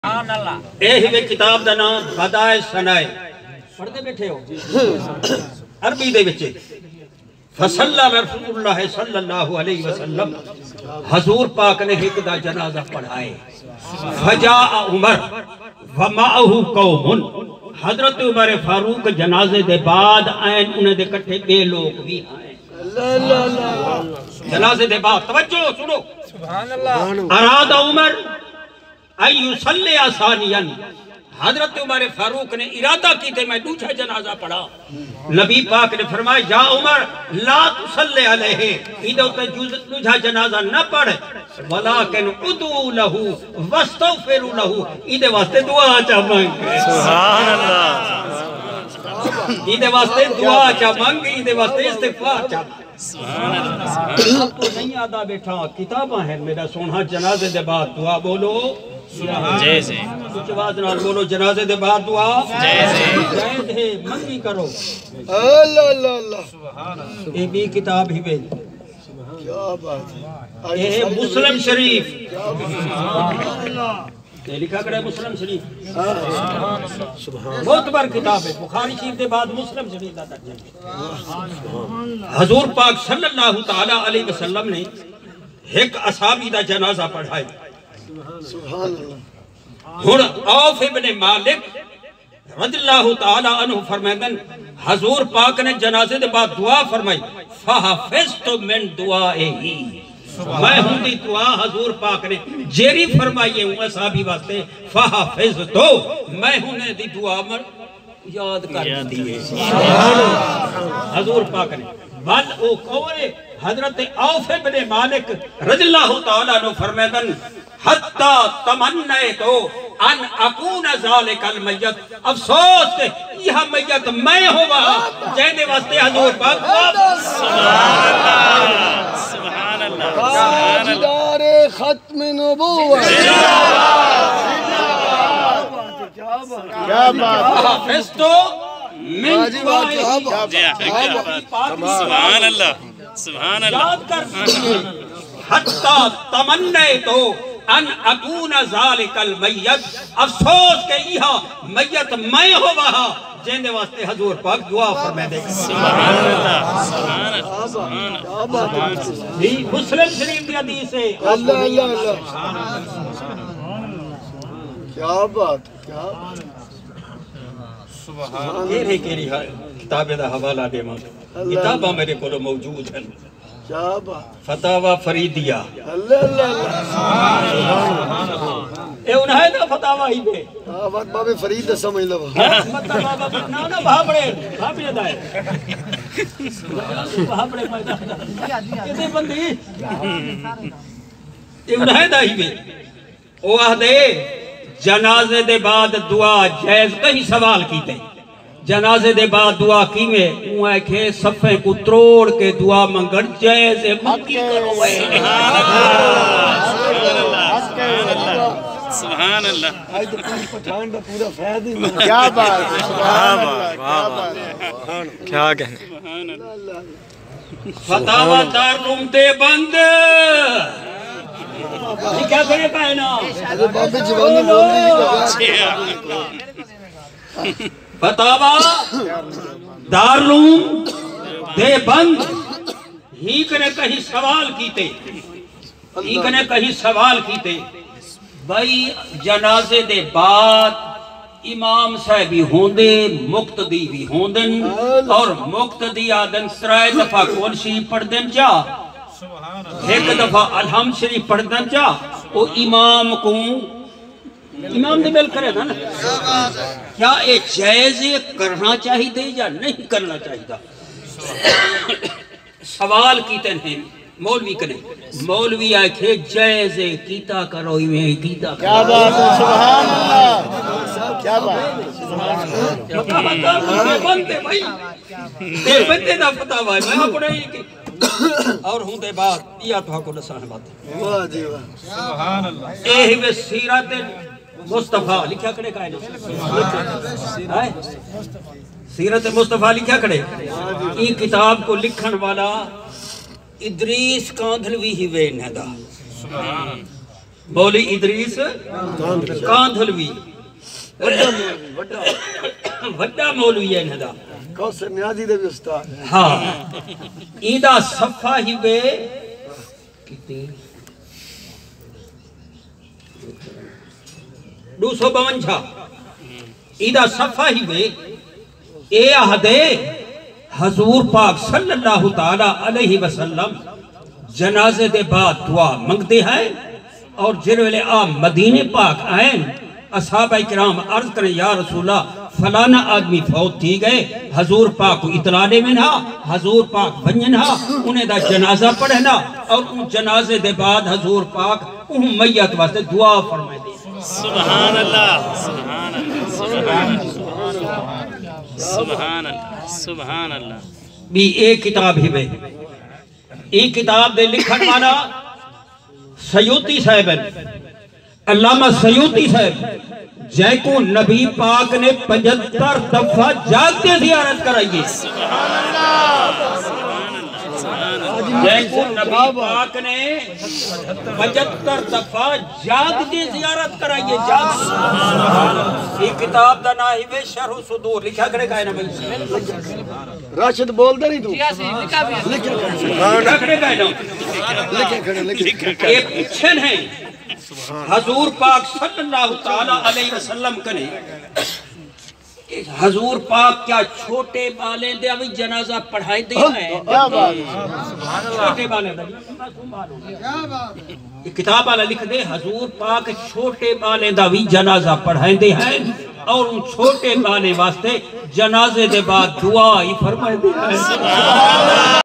ਇਹ किताब का नाम बदाए सनाए पढ़ते बैठे हो अरबी दे विच फसल्ला रसूलुल्लाह सल्लल्लाहु अलैहि वसल्लम हजूर पाक ने एक दा जनाजा पढ़ाए फजा उमर व माहू कौमुन हजरत उमर फारूक जनाजे दे बाद आए उन्हें दे इकट्ठे बे लोग भी आए जनाजे दे बाद तवज्जो सुनो सुभान अल्लाह अरादा उमर अयुसल्ले आसानियन हजरत उमर फारूक ने इरादा की थे मैं दूसरा जनाजा पढ़ा नबी पाक ने फरमाया जा उमर ला तुसल्ले अलैहि इदो ते दूसरा जनाजा न पढ़ वलाकिन उदू लहू वस्तगफिरु लहू इदे वास्ते दुआ चा मांग सुभान अल्लाह इदे वास्ते दुआ चा मांग इदे वास्ते इस्तिगफार चा सुभान अल्लाह तो नहीं आदा बैठा किताबा है मेरा सोना जनाजे दे बाद दुआ बोलो जय जय कुछ आवाज नाल बोलो जनाजे दे बाद दुआ जय जय जय दे मंगी करो अल्लाह अल्लाह सुभान अल्लाह ये भी किताब ही वे क्या बात है ये मुस्लिम शरीफ सुभान अल्लाह ये लिखा गया मुस्लिम शरीफ बहुत बार किताब है बुखारी शरीफ के बाद मुस्लिम शरीफ का दर्जा हजूर पाक सल्लल्लाहु ताला अलैहि वसल्लम ने एक असहाबी दा जनाजा पढ़ाया सुभान अल्लाह हुन औफ इब्न मालिक रदियल्लाहु ताला अन्हु फरमांदन हजूर पाक ने जनाजे के बाद दुआ फरमाई फहफिज़तु मिन दुआइही मैं हुंदी दुआ हजूर पाक ने जेरी फरमाई है असहाबी वास्ते फहफिज़तु मैं हुने दी दुआ मन याद कर दी है हजूर पाक ने बल ओ कौले हजरत औफ इब्न मालिक रदियल्लाहु ताला अन्हु फरमांदन हत्ता तमन्ने तो अन अकून ज़ालिकल मय्यत अफसोस के यह मय्यत मैं होवा जेदे वास्ते हजूर पाक सुभान अल्लाह ताजदार खत्म नबुव्वत क्या बात हाफिज़ तो मिन सुभान अल्लाह सुभान अल्लाह याद कर हत्ता तमन्ने तो अन अकूना ज़ालिकल मय्यत अफसोस के यह मय्यत मैं हो वहा जेंदे वास्ते हजूर पाक दुआ फरमा दे सुभान अल्लाह सुभान अल्लाह जी मुस्लिम शरीफ की हदीस है अल्लाह अल्लाह क्या बात सुभान केरी केरी किताबे दा हवाला देवा किताबा मेरे को मौजूद है क्या बात फतावा फरीदिया ए उन्हें ना फतावा ही पे हां बात बाबे फरीद समझ लो फतावा ना ना भाबड़े भाबड़े दाए भाबड़े कितने बंदी ए उन्हें दा ही पे ओ आदे जनाजे दे बाद दुआ जायज कई सवाल कीते जनाजे दे बाद दुआ कीवे उए के सफे को तोड़ के दुआ मंगण जायज है मक्की करो सुभान अल्लाह आज तो पठान का पूरा फैद ही क्या बात है सुभान अल्लाह क्या कहने सुभान अल्लाह फतावा दारुम दे बंद क्या करे पाए ना अरे बाबे जवानी बोल रही फतावा दारुम दे बंद ही कने कहीं सवाल कीते ही कने कहीं सवाल कीते भाई जनाजे दे बाद इमाम साहब भी होंदे मुक्तदी भी होंदन और मुक्तदी आदन 3 दफा कौन शरीफ पढ़दन जा एक दफा अलहम शरीफ पढ़दन जा ओ इमाम को इमाम ने बेल करे ना क्या ये जायज करना चाहिए या नहीं करना चाहिए सवाल कीते हैं मौलवी करे मौलवी आखे जायज कीता करो में कीता क्या बात है सुभान अल्लाह क्या बात सुभान अल्लाह बनते भाई ते बंदे दा फतावा मैं अपने और हूं दे बाद या तो को दसान बात वाह जी वाह सुभान अल्लाह ए वे सीरत मुस्तफा लिखा करे का है सीरत मुस्तफा लिखा करे ई किताब को लिखण वाला इदरीस कांधलवी ही वे नदा सुभान मौली इदरीस कांधलवी वड्डा मौलवी है इनदा कौसर नियाजी दे भी उस्ताद हाँ इंदा सफा ही वे कितनी 252 इंदा सफा ही वे ए आहदे हजूर पाक सल्लल्लाहु ताला अलैहि वसल्लम जनाजे दे बाद दुआ मंगते हैं और जिस वेले आ मदीने पाक आए असहाबा इकराम अर्ज करें या रसूला फलाना आदमी फौत थी गए हजूर पाक को इतला दे में ना हजूर पाक वंजन हा उन्हें दा जनाजा पढ़ना और उन जनाजे दे बाद हजूर पाक उन मैयत वास्ते दुआ फरमाए दे सुभान अल्लाह सुभान अल्लाह सुभान अल्लाह सुभान अल्लाह भी एक किताब ही वे एक किताब दे लिखन वाला सयूती साहब अल्लामा सयूती साहब जैको नबी पाक ने 75 दफा जागते जियारत कराई जैको नबी पाक ने 75 दफा जागते जियारत कराई ये किताब दा नाम है शरह सुदूर लिखा करेगा ना भाई राशिद बोल दे नहीं तू लिखे एक पिछन है हजूर पाक सल्लल्लाहु ताला अलैहि वसल्लम कने हजूर पाक क्या छोटे बाले दे अभी जनाजा पढ़ाई दे है क्या बात छोटे बाले दा ये किताब वाला लिख दे हजूर पाक छोटे बाले दा भी जनाजा पढ़ाई दे हैं और उन छोटे बाले वास्ते जनाजे दे बाद दुआ ही फरमाए दे हैं